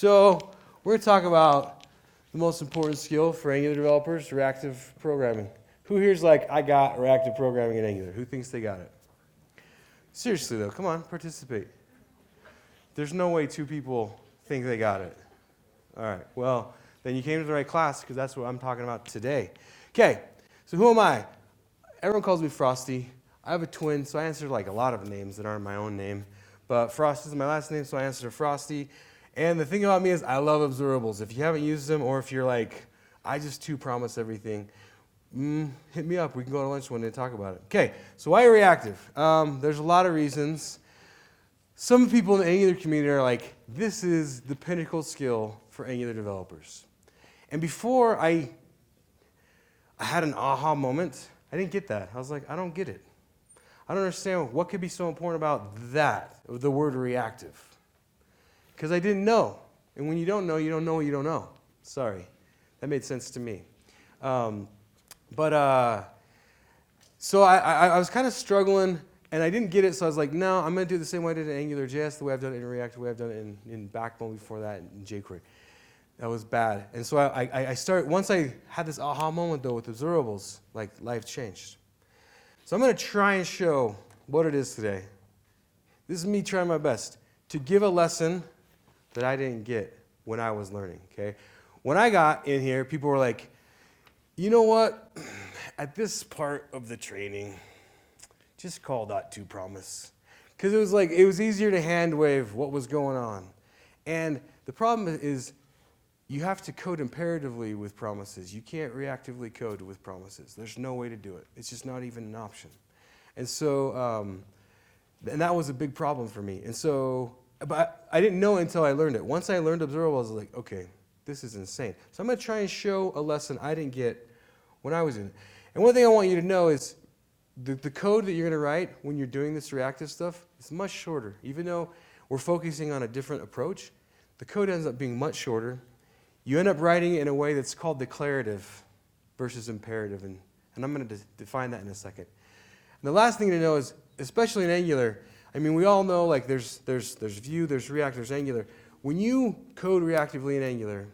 So we're going to talk about the most important skill for Angular developers, reactive programming. Who here's like, I got reactive programming in Angular? Who thinks they got it? Seriously though, come on, participate. There's no way two people think they got it. All right, well, then you came to the right class because that's what I'm talking about today. Okay, so who am I? Everyone calls me Frosty. I have a twin, so I answer like a lot of names that aren't my own name. But Frosty is my last name, so I answer to Frosty. And the thing about me is I love observables. If you haven't used them, or if you're like, I just too promise everything, hit me up. We can go to lunch one day and talk about it. Okay, so why reactive? There's a lot of reasons. Some people in the Angular community are like, this is the pinnacle skill for Angular developers. And before I had an aha moment, I didn't get that. I was like, I don't get it. I don't understand what could be so important about that, the word reactive. Because I didn't know. And when you don't know, you don't know what you don't know. Sorry. That made sense to me. So I was kind of struggling, and I didn't get it, so I was like, no, I'm going to do it the same way I did in AngularJS, the way I've done it in React, the way I've done it in Backbone before that, in jQuery. That was bad. And so I started, once I had this aha moment, though, with observables, like life changed. So I'm going to try and show what it is today. This is me trying my best to give a lesson that I didn't get when I was learning, okay? When I got in here, people were like, you know what? At this part of the training, just call .2 promise. Because it was like, it was easier to hand wave what was going on. And the problem is you have to code imperatively with promises. You can't reactively code with promises. There's no way to do it. It's just not even an option. And so, and that was a big problem for me. And so, but I didn't know until I learned it. Once I learned observables, I was like, okay, this is insane. So I'm going to try and show a lesson I didn't get when I was in it. And one thing I want you to know is the code that you're going to write when you're doing this reactive stuff is much shorter. Even though we're focusing on a different approach, the code ends up being much shorter. You end up writing it in a way that's called declarative versus imperative. And I'm going to define that in a second. And the last thing to know is, especially in Angular, I mean, we all know like there's Vue, there's React, there's Angular. When you code reactively in Angular,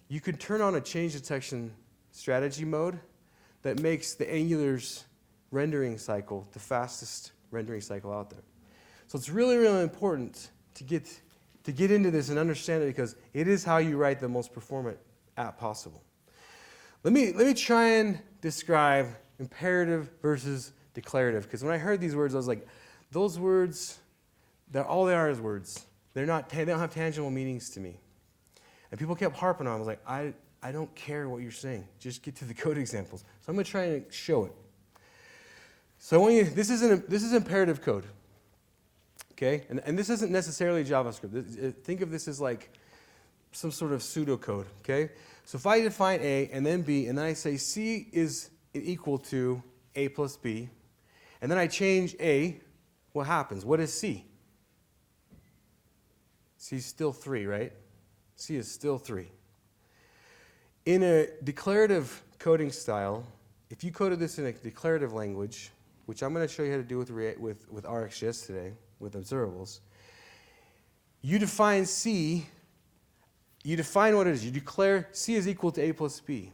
you could turn on a change detection strategy mode that makes the Angular's rendering cycle the fastest rendering cycle out there. So it's really, really important to get into this and understand it because it is how you write the most performant app possible. Let me try and describe imperative versus declarative because when I heard these words, I was like, those words, all they are is words. They don't have tangible meanings to me. And people kept harping on it. I was like, I don't care what you're saying. Just get to the code examples. So I'm going to try and show it. So I want you, this is imperative code. Okay? And this isn't necessarily JavaScript. Think of this as like some sort of pseudocode. Okay? So if I define A and then B, and then I say C is equal to A plus B, and then I change A, what happens? What is C? C is still 3, right? C is still 3. In a declarative coding style, if you coded this in a declarative language, which I'm going to show you how to do with RxJS today, with observables, you define C, you define what it is. You declare C is equal to A plus B.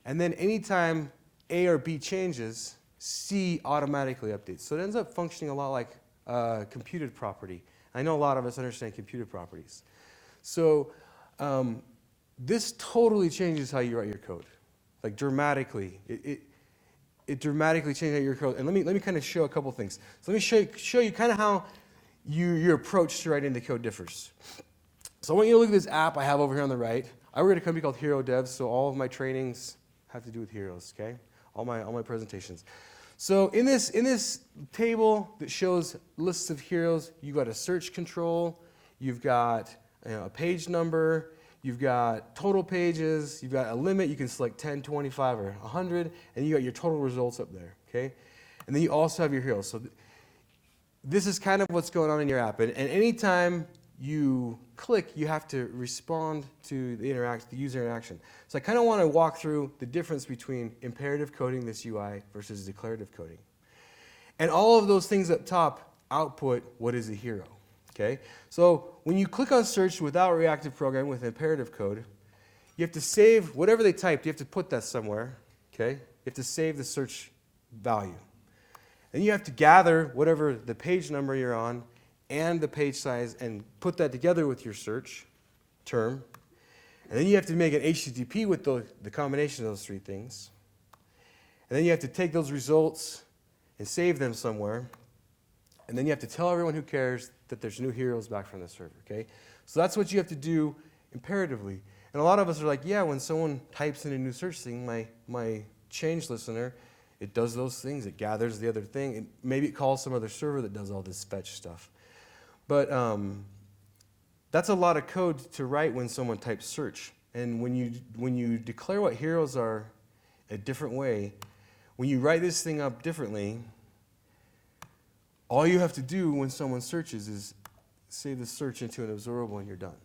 And then anytime A or B changes, C automatically updates. So it ends up functioning a lot like a computed property. I know a lot of us understand computed properties. So this totally changes how you write your code, like dramatically. It dramatically changes how your code. And let me kind of show a couple things. So let me show you kind of how your approach to writing the code differs. So I want you to look at this app I have over here on the right. I work at a company called Hero Devs, so all of my trainings have to do with heroes. Okay, all my presentations. So in this table that shows lists of heroes, you've got a search control, you've got a page number, you've got total pages, you've got a limit, you can select 10, 25, or 100, and you got your total results up there, okay? And then you also have your heroes. So this is kind of what's going on in your app. And anytime you click, you have to respond to the user interaction. So I kind of want to walk through the difference between imperative coding this UI versus declarative coding. And all of those things up top output what is a hero. Okay? So when you click on search without reactive programming with imperative code, you have to save whatever they typed. You have to put that somewhere. Okay? You have to save the search value. And you have to gather whatever the page number you're on and the page size and put that together with your search term. And then you have to make an HTTP with the combination of those three things. And then you have to take those results and save them somewhere. And then you have to tell everyone who cares that there's new heroes back from the server. Okay? So that's what you have to do imperatively. And a lot of us are like, yeah, when someone types in a new search thing, my change listener, it does those things. It gathers the other thing. And maybe it calls some other server that does all this fetch stuff. But that's a lot of code to write when someone types search. And when you declare what heroes are a different way, when you write this thing up differently, all you have to do when someone searches is save the search into an observable and you're done.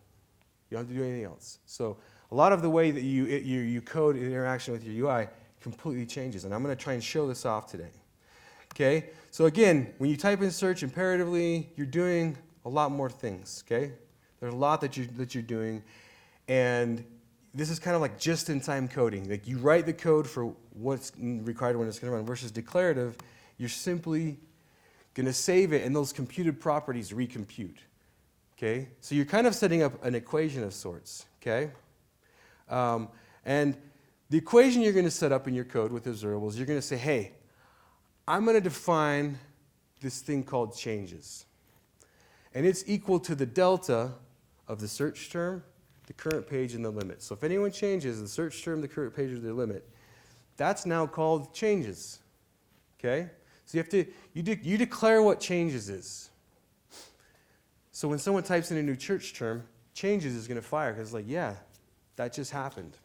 You don't have to do anything else. So a lot of the way that you code in interaction with your UI completely changes. And I'm going to try and show this off today. Okay? So again, when you type in search imperatively, you're doing a lot more things. Okay? There's a lot that you're doing. And this is kind of like just-in-time coding. Like you write the code for what's required when it's going to run versus declarative, you're simply going to save it and those computed properties recompute. Okay? So you're kind of setting up an equation of sorts. Okay? And the equation you're going to set up in your code with observables, you're going to say, hey, I'm going to define this thing called changes. And it's equal to the delta of the search term, the current page, and the limit. So if anyone changes the search term, the current page, or the limit, that's now called changes. Okay? So you declare what changes is. So when someone types in a new search term, changes is going to fire because it's like, yeah, that just happened.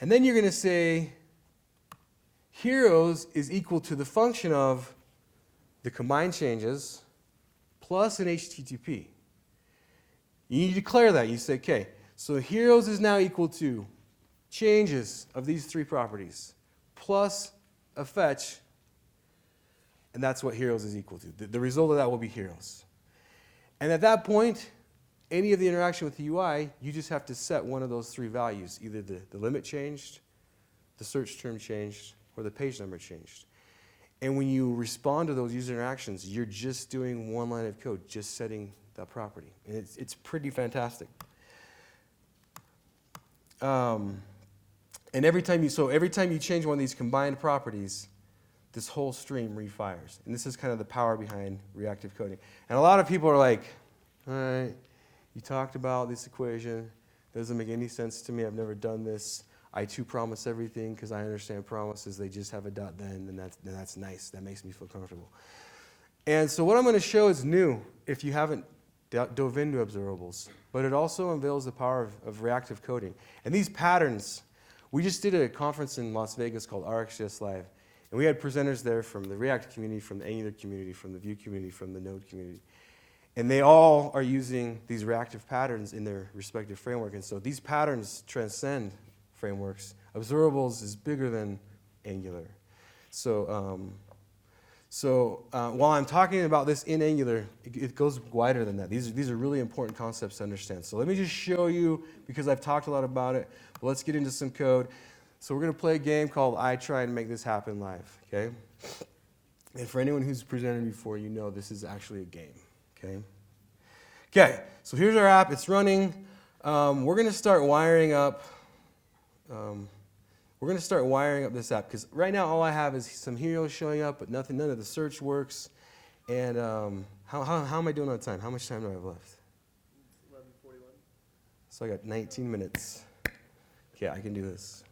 And then you're going to say heroes is equal to the function of the combined changes plus an HTTP. You declare that. You say, okay, so heroes is now equal to changes of these three properties plus a fetch, and that's what heroes is equal to. The result of that will be heroes. And at that point, any of the interaction with the UI, you just have to set one of those three values. Either the limit changed, the search term changed, or the page number changed. And when you respond to those user interactions, you're just doing one line of code, just setting that property. And it's pretty fantastic. And every time you change one of these combined properties, this whole stream refires. And this is kind of the power behind reactive coding. And a lot of people are like, all right, you talked about this equation. It doesn't make any sense to me. I've never done this. I too promise everything because I understand promises. They just have a dot then, and that's nice. That makes me feel comfortable. And so what I'm going to show is new if you haven't dove into observables. But it also unveils the power of reactive coding. And these patterns, we just did a conference in Las Vegas called RxJS Live. And we had presenters there from the React community, from the Angular community, from the Vue community, from the Node community. And they all are using these reactive patterns in their respective framework. And so these patterns transcend frameworks. Observables is bigger than Angular. So while I'm talking about this in Angular, it goes wider than that. These are really important concepts to understand. So let me just show you, because I've talked a lot about it, but let's get into some code. So we're going to play a game called I Try and Make This Happen Live, okay? And for anyone who's presented before, you know this is actually a game, okay? Okay, so here's our app. It's running. We're going to start wiring up. This app because right now all I have is some heroes showing up, but none of the search works. And how am I doing on time? How much time do I have left? 11:41. So I got 19 minutes. Okay, I can do this.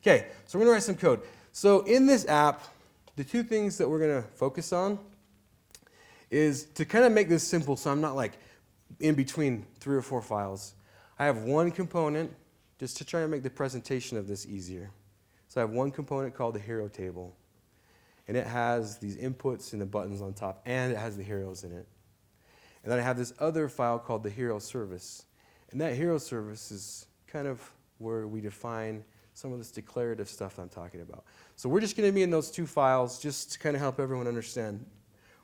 Okay, so we're going to write some code. So in this app, the two things that we're going to focus on is to kind of make this simple so I'm not like in between 3 or 4 files. I have one component just to try and make the presentation of this easier. So I have one component called the hero table. And it has these inputs and the buttons on top, and it has the heroes in it. And then I have this other file called the hero service. And that hero service is kind of where we define some of this declarative stuff I'm talking about. So we're just going to be in those 2 files just to kind of help everyone understand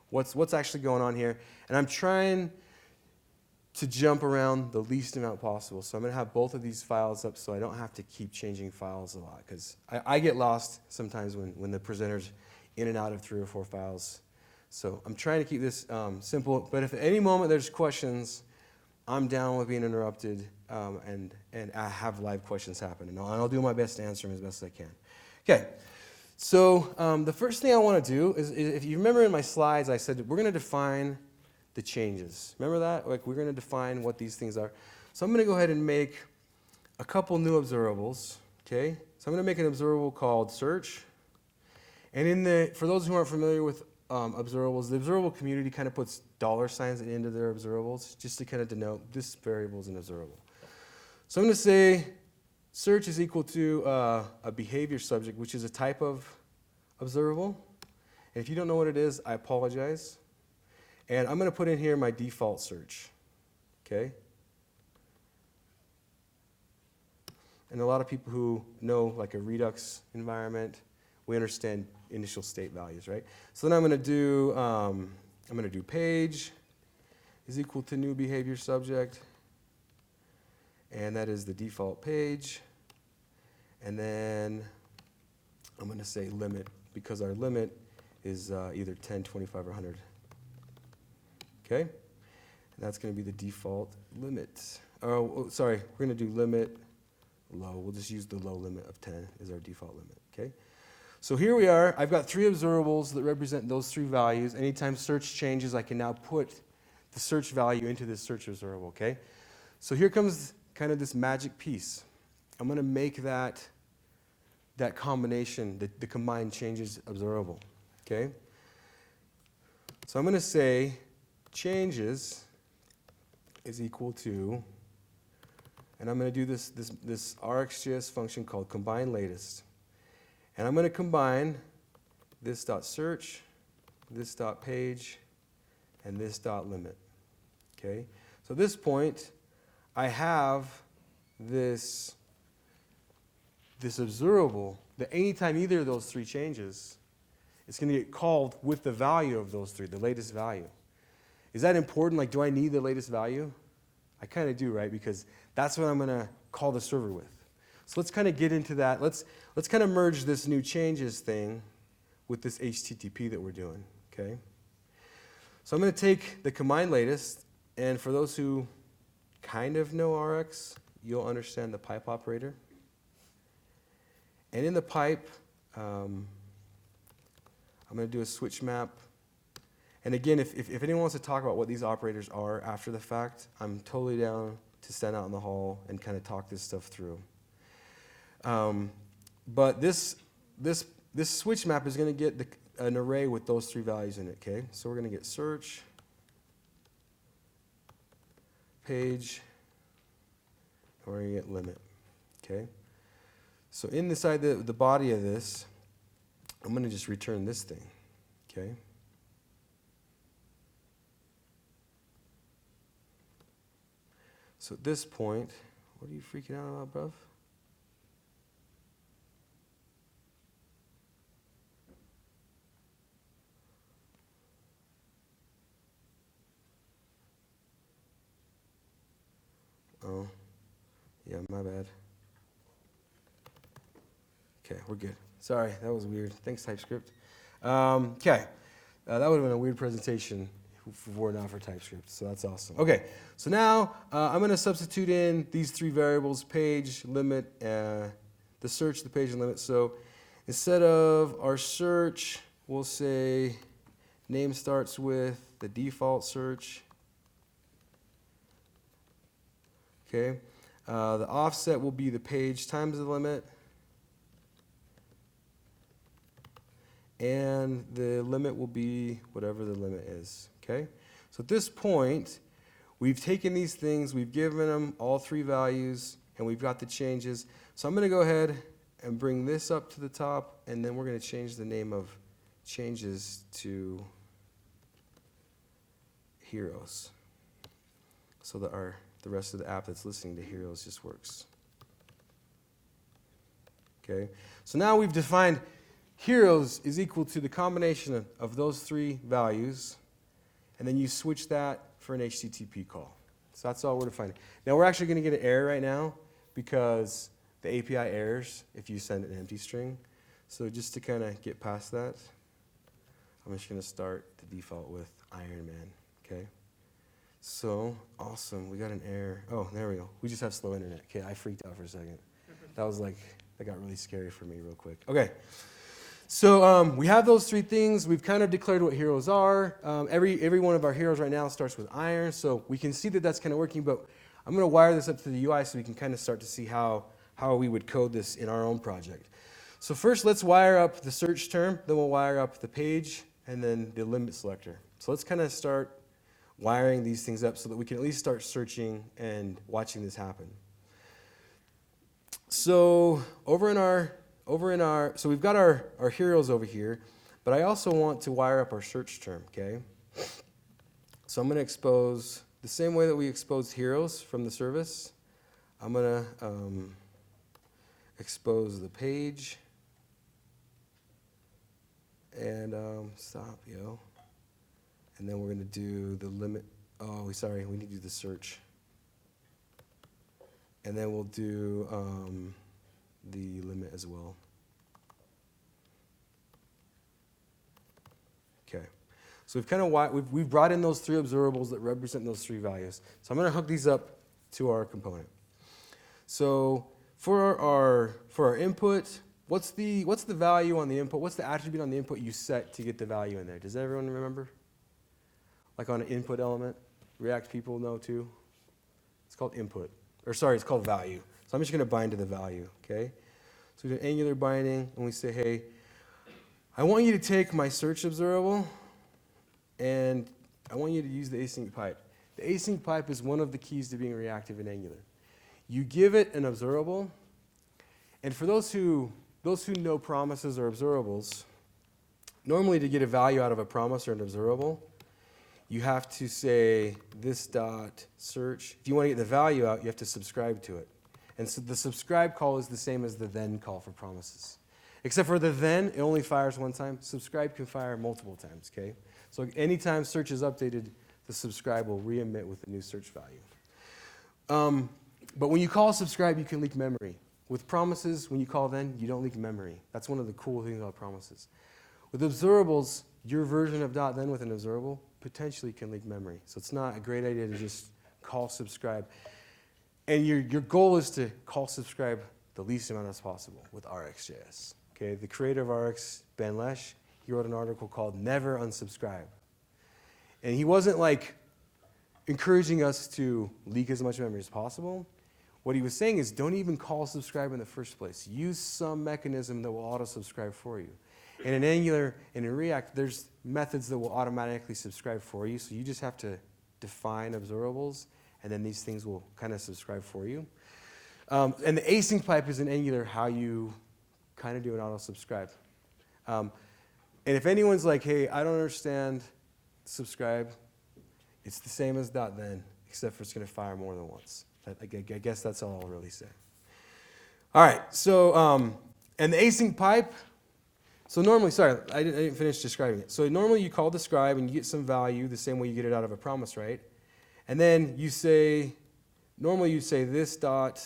what's actually going on here. And I'm trying to jump around the least amount possible. So I'm going to have both of these files up so I don't have to keep changing files a lot, because I get lost sometimes when the presenter's in and out of 3 or 4 files. So I'm trying to keep this simple, but if at any moment there's questions, I'm down with being interrupted, and I have live questions happen, and I'll do my best to answer them as best as I can. Okay, so the first thing I want to do is, if you remember in my slides, I said we're going to define the changes. Remember that? Like, we're going to define what these things are. So I'm going to go ahead and make a couple new observables. Okay, so I'm going to make an observable called search. And for those who aren't familiar with observables, the observable community kind of puts $signs at the end of their observables just to kind of denote this variable is an observable. So I'm going to say search is equal to a behavior subject, which is a type of observable. And if you don't know what it is, I apologize. And I'm going to put in here my default search. Okay? And a lot of people who know like a Redux environment, we understand initial state values, right? So then I'm going to do page is equal to new behavior subject, and that is the default page. And then I'm going to say limit, because our limit is either 10, 25, or 100. Okay? And that's going to be the default limit. Oh, sorry, we're going to do limit low. We'll just use the low limit of 10 as our default limit. Okay? So here we are. I've got 3 observables that represent those 3 values. Anytime search changes, I can now put the search value into this search observable. Okay? So here comes kind of this magic piece. I'm going to make that combination, the combined changes observable. Okay? So I'm going to say changes is equal to, and I'm going to do this RxJS function called combine latest. And I'm going to combine this dot search, this dot page, and this dot limit. Okay? So at this point, I have this observable that anytime either of those 3 changes, it's going to get called with the value of those 3, the latest value. Is that important? Like, do I need the latest value? I kind of do, right? Because that's what I'm going to call the server with. So let's kind of get into that. Let's kind of merge this new changes thing with this HTTP that we're doing, okay? So I'm going to take the combine latest, and for those who kind of know Rx, you'll understand the pipe operator. And in the pipe, I'm going to do a switch map. And again, if anyone wants to talk about what these operators are after the fact, I'm totally down to stand out in the hall and kind of talk this stuff through. But this switch map is going to get an array with those 3 values in it, okay? So we're going to get search, page, and we're going to get limit, okay? So inside the body of this, I'm going to just return this thing, okay? So at this point, what are you freaking out about, bruv? Oh, yeah, my bad. Okay, we're good. Sorry, that was weird. Thanks, TypeScript. Okay, that would have been a weird presentation if it were not for TypeScript, so that's awesome. Okay, so now I'm going to substitute in these 3 variables, page, limit, the search, the page, and limit. So instead of our search, we'll say name starts with the default search. Okay, the offset will be the page times the limit. And the limit will be whatever the limit is, okay? So at this point, we've taken these things, we've given them all 3 values, and we've got the changes. So I'm going to go ahead and bring this up to the top, and then we're going to change the name of changes to heroes, so that the rest of the app that's listening to heroes just works. Okay? So now we've defined heroes is equal to the combination of those three values, and then you switch that for an HTTP call. So that's all we're defining. Now we're actually going to get an error right now because the API errors if you send an empty string. So just to kind of get past that, I'm just going to start the default with Iron Man, okay? So, awesome, we got an error. Oh, there we go. We just have slow internet. Okay, I freaked out for a second. That got really scary for me real quick. Okay, so we have those three things. We've kind of declared what heroes are. Every one of our heroes right now starts with iron, so we can see that that's kind of working, but I'm going to wire this up to the UI so we can kind of start to see how we would code this in our own project. So first, let's wire up the search term, then we'll wire up the page, and then the limit selector. So let's kind of start wiring these things up so that we can at least start searching and watching this happen. So so we've got our heroes over here, but I also want to wire up our search term, okay? So I'm going to expose, the same way that we exposed heroes from the service, I'm going to expose the page, and stop, yo. And then we're going to do the limit. Oh, sorry, we need to do the search. And then we'll do the limit as well. Okay. So we've kind of we've brought in those three observables that represent those three values. So I'm going to hook these up to our component. So for our input, what's the value on the input? What's the attribute on the input you set to get the value in there? Does everyone remember? Like on an input element, React people know too. It's called input, it's called value. So I'm just going to bind to the value, okay? So we do angular binding, and we say, hey, I want you to take my search observable, and I want you to use the async pipe. The async pipe is one of the keys to being reactive in Angular. You give it an observable, and for those who know promises or observables, normally to get a value out of a promise or an observable, you have to say this dot search. If you want to get the value out, you have to subscribe to it. And so the subscribe call is the same as the then call for promises. Except for the then, it only fires one time. Subscribe can fire multiple times, okay? So anytime search is updated, the subscribe will re-emit with the new search value. But when you call subscribe, you can leak memory. With promises, when you call then, you don't leak memory. That's one of the cool things about promises. With observables, your version of dot then with an observable potentially can leak memory. So it's not a great idea to just call subscribe. And your goal is to call subscribe the least amount as possible with RxJS. Okay, the creator of Rx, Ben Lesh, he wrote an article called Never Unsubscribe. And he wasn't like encouraging us to leak as much memory as possible. What he was saying is don't even call subscribe in the first place. Use some mechanism that will auto-subscribe for you. And in Angular and in React, there's methods that will automatically subscribe for you, so you just have to define observables, and then these things will kind of subscribe for you. And the async pipe is in Angular how you kind of do an auto-subscribe. And if anyone's like, hey, I don't understand subscribe, it's the same as .then, except for it's going to fire more than once. I guess that's all I'll really say. All right, so, and the async pipe, so normally, sorry, I didn't finish describing it. So normally you call describe and you get some value the same way you get it out of a promise, right? And then you say, normally you say this dot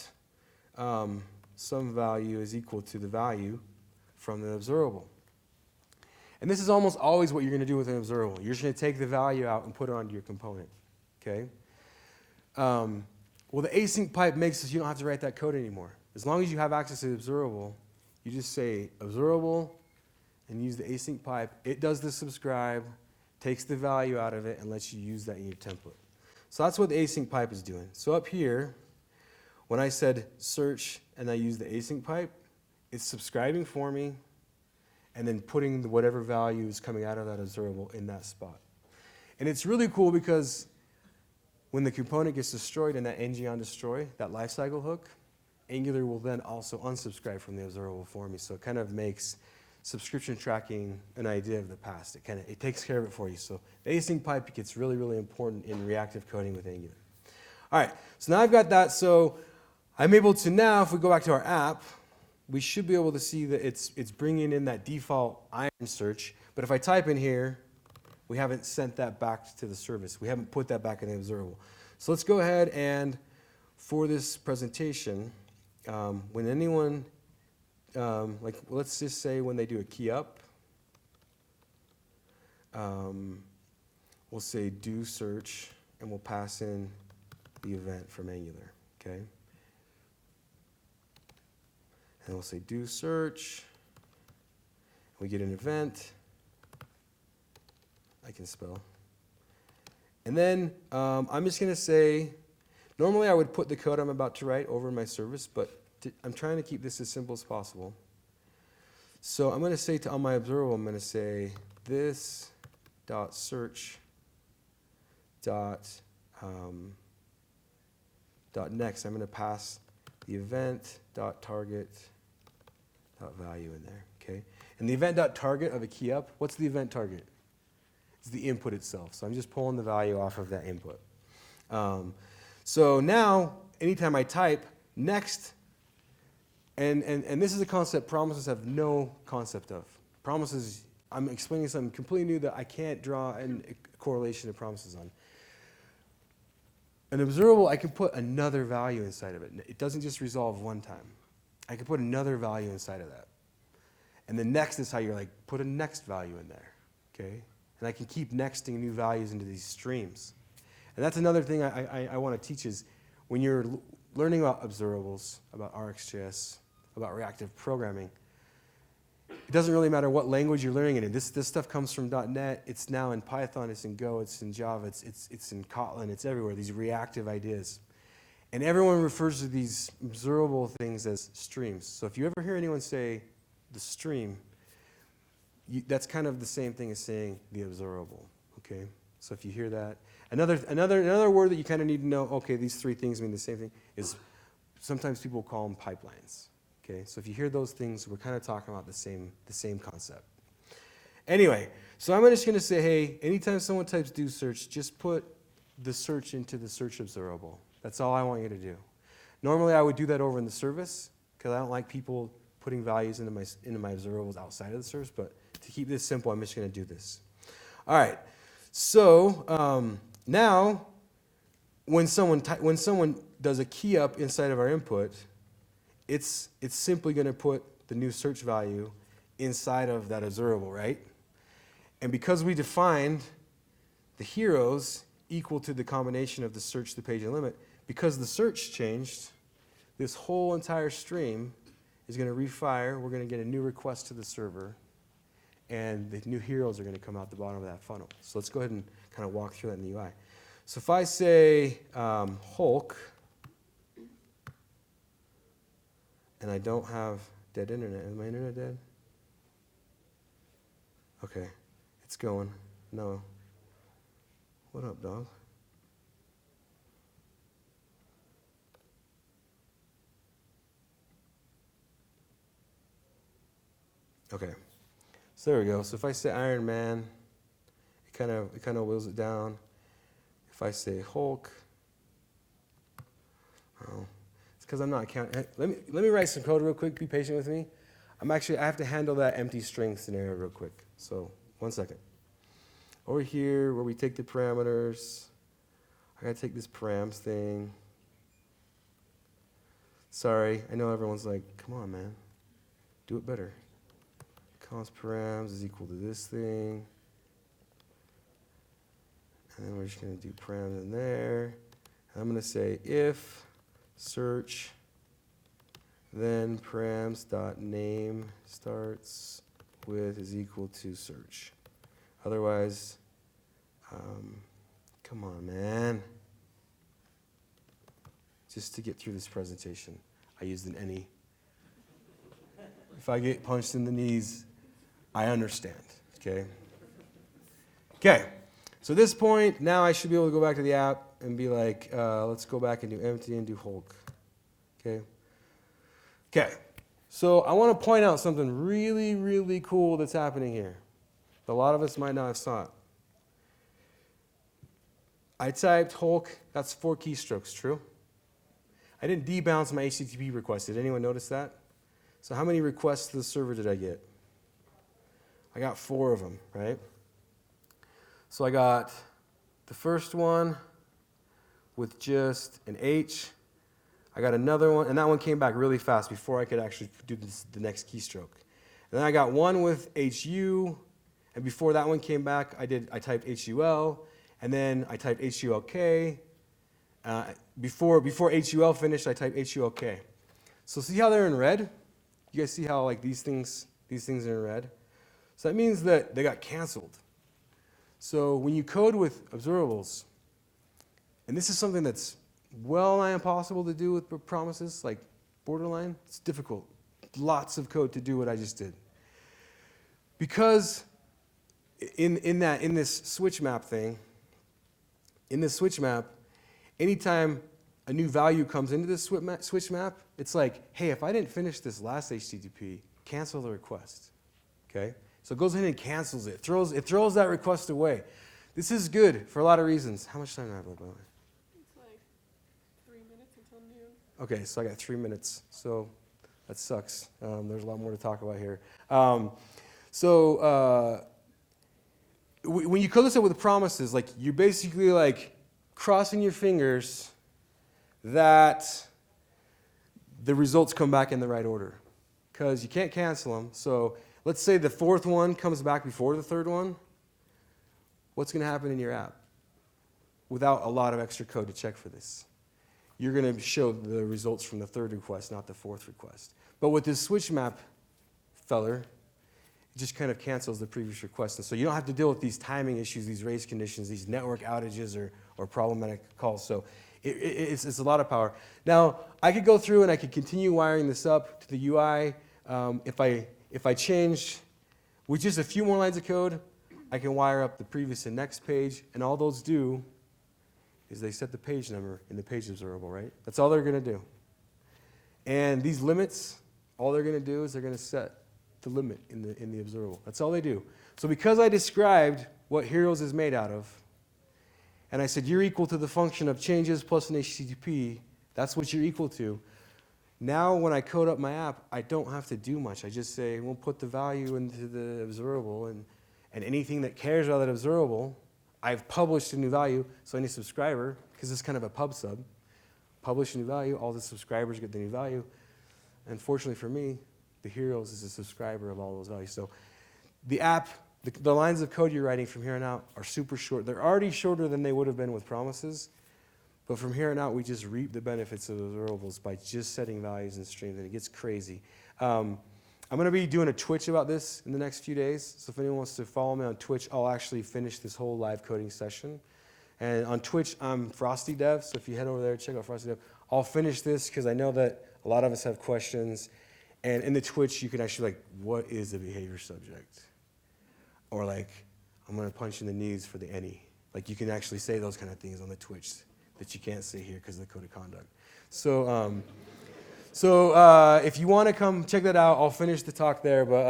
some value is equal to the value from the observable. And this is almost always what you're going to do with an observable. You're just going to take the value out and put it onto your component, okay? Well, the async pipe makes it you don't have to write that code anymore. As long as you have access to the observable, you just say observable and use the async pipe. It does the subscribe, takes the value out of it, and lets you use that in your template. So that's what the async pipe is doing. So up here, when I said search and I use the async pipe, it's subscribing for me and then putting whatever value is coming out of that observable in that spot. And it's really cool because when the component gets destroyed in that ng on destroy, that lifecycle hook, Angular will then also unsubscribe from the observable for me. So it kind of makes subscription tracking an idea of the past. It takes care of it for you. So the async pipe gets really, really important in reactive coding with Angular. All right, so now I've got that. So I'm able to now, if we go back to our app, we should be able to see that it's bringing in that default iron search. But if I type in here, we haven't sent that back to the service. We haven't put that back in the observable. So let's go ahead and, for this presentation, when anyone, like let's just say when they do a key up, we'll say do search, and we'll pass in the event from Angular, okay? And we'll say do search. We get an event. I can spell. And then I'm just going to say, normally I would put the code I'm about to write over in my service, but I'm trying to keep this as simple as possible. So I'm going to say on my observable, I'm going to say this dot search dot next. I'm going to pass the event dot target dot value in there. Okay, and the event dot target of a key up. What's the event target? It's the input itself. So I'm just pulling the value off of that input. So now, anytime I type next, and this is a concept promises have no concept of. Promises, I'm explaining something completely new that I can't draw a correlation to promises on. An observable, I can put another value inside of it. It doesn't just resolve one time. I can put another value inside of that. And the next is how you're like, put a next value in there, okay? And I can keep nexting new values into these streams. And that's another thing I want to teach is when you're learning about observables, about RxJS, about reactive programming, it doesn't really matter what language you're learning it in. This stuff comes from .NET. It's now in Python. It's in Go. It's in Java. It's in Kotlin. It's everywhere, these reactive ideas. And everyone refers to these observable things as streams. So if you ever hear anyone say the stream, that's kind of the same thing as saying the observable, okay? So if you hear that. Another word that you kind of need to know, okay, these three things mean the same thing, is sometimes people call them pipelines. Okay, so if you hear those things, we're kind of talking about the same concept. Anyway, so I'm just going to say, hey, anytime someone types do search, just put the search into the search observable. That's all I want you to do. Normally, I would do that over in the service because I don't like people putting values into my observables outside of the service. But to keep this simple, I'm just going to do this. All right. So now, when someone does a key up inside of our input, it's simply going to put the new search value inside of that observable, right? And because we defined the heroes equal to the combination of the search, the page, and limit, because the search changed, this whole entire stream is going to refire. We're going to get a new request to the server, and the new heroes are going to come out the bottom of that funnel. So let's go ahead and kind of walk through that in the UI. So if I say Hulk, and I don't have dead internet. Is my internet dead? Okay. It's going. No. What up, dog? Okay. So there we go. So if I say Iron Man, it kind of whittles it down. If I say Hulk, oh, because I'm not counting. Let me write some code real quick. Be patient with me. I have to handle that empty string scenario real quick. So 1 second. Over here where we take the parameters, I gotta take this params thing. Sorry, I know everyone's like, come on, man, do it better. Const params is equal to this thing, and then we're just gonna do params in there. And I'm gonna say if search, then params.name starts with is equal to search. Otherwise, come on, man. Just to get through this presentation, I used an any. If I get punched in the knees, I understand, okay? Okay, so at this point, now I should be able to go back to the app and be like, let's go back and do empty and do Hulk. Okay? Okay. So I want to point out something really, really cool that's happening here. A lot of us might not have saw it. I typed Hulk, that's 4 keystrokes, true? I didn't debounce my HTTP request. Did anyone notice that? So how many requests to the server did I get? I got 4 of them, right? So I got the first one with just an H. I got another one, and that one came back really fast before I could actually do the next keystroke. And then I got one with HU, and before that one came back, I typed HUL, and then I typed HULK. Before HUL finished, I typed HULK. So see how they're in red? You guys see how like these things are in red? So that means that they got canceled. So when you code with observables, and this is something that's well nigh impossible to do with promises, like borderline, it's difficult. Lots of code to do what I just did. Because in this switch map thing, anytime a new value comes into this switch map, it's like, hey, if I didn't finish this last HTTP, cancel the request. Okay? So it goes in and cancels it. It throws that request away. This is good for a lot of reasons. How much time do I have left, by the way? It's like 3 minutes until noon. Okay, so I got 3 minutes. So that sucks. There's a lot more to talk about here. When you code this up with promises, like you're basically like crossing your fingers that the results come back in the right order, because you can't cancel them. So let's say the 4th one comes back before the 3rd one. What's going to happen in your app without a lot of extra code to check for this? You're going to show the results from the 3rd request, not the 4th request. But with this switch map feller, it just kind of cancels the previous request. And so you don't have to deal with these timing issues, these race conditions, these network outages or problematic calls. So it's a lot of power. Now, I could go through and I could continue wiring this up to the UI. If I change with just a few more lines of code, I can wire up the previous and next page, and all those do is they set the page number in the page observable, right? That's all they're going to do. And these limits, all they're going to do is they're going to set the limit in the observable. That's all they do. So because I described what Heroes is made out of, and I said you're equal to the function of changes plus an HTTP, that's what you're equal to. Now when I code up my app, I don't have to do much. I just say, we'll put the value into the observable, and anything that cares about that observable, I've published a new value, so any subscriber, because it's kind of a pub sub, publish a new value, all the subscribers get the new value. And fortunately for me, the Heroes is a subscriber of all those values. So the app, the lines of code you're writing from here on out are super short. They're already shorter than they would have been with promises, but from here on out, we just reap the benefits of observables by just setting values and streams, and it gets crazy. I'm going to be doing a Twitch about this in the next few days, so if anyone wants to follow me on Twitch, I'll actually finish this whole live coding session. And on Twitch, I'm Frosty Dev, so if you head over there, check out Frosty Dev. I'll finish this because I know that a lot of us have questions. And in the Twitch, you can actually like, what is a behavior subject? Or like, I'm going to punch in the knees for the any. Like you can actually say those kind of things on the Twitch that you can't say here because of the code of conduct. So if you want to come check that out, I'll finish the talk there. But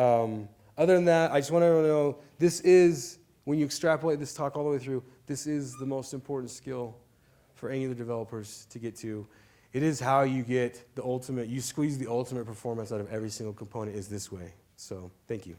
other than that, I just want everyone to know this is, when you extrapolate this talk all the way through, this is the most important skill for Angular developers to get to. It is how you get the ultimate, you squeeze the ultimate performance out of every single component is this way. So thank you.